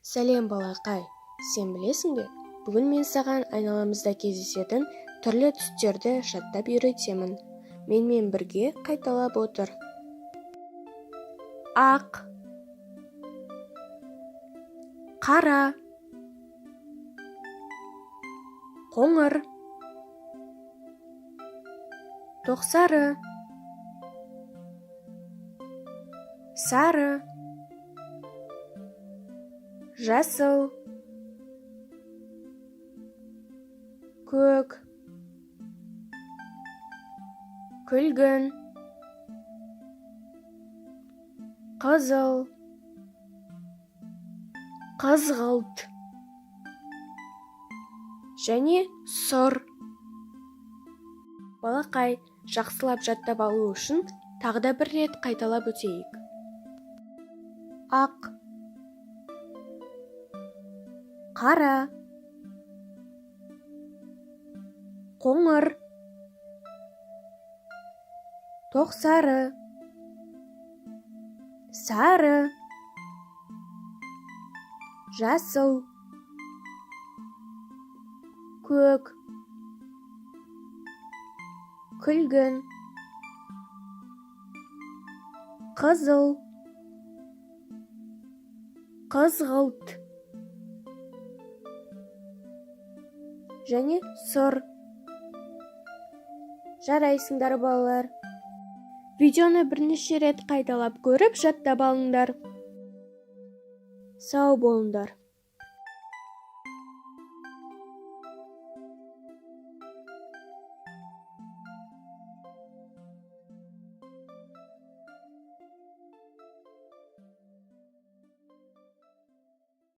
Сәлем балақай, сен білесің бе? Бүгін мен саған айналамызда кездесетін түрлі түстерді жаттап үйретемін. Менімен бірге қайталап отыр. Ақ, қара, қоңыр, тоқсары, сары, жасыл, көк, күлгін, қызыл, қызғылт және сұр. Балақай, жақсылап жаттап алу үшін тағы да бір рет қайталап өтейік. Ақ, қара, қоңыр, тоқсары, сары, жасыл, көк, күлгін, қызыл, қызғылт және сұр. Жарайсыңдар балалар. Видеоны бірнеше рет қайталап көріп жаттап алыңдар. Сау болыңдар.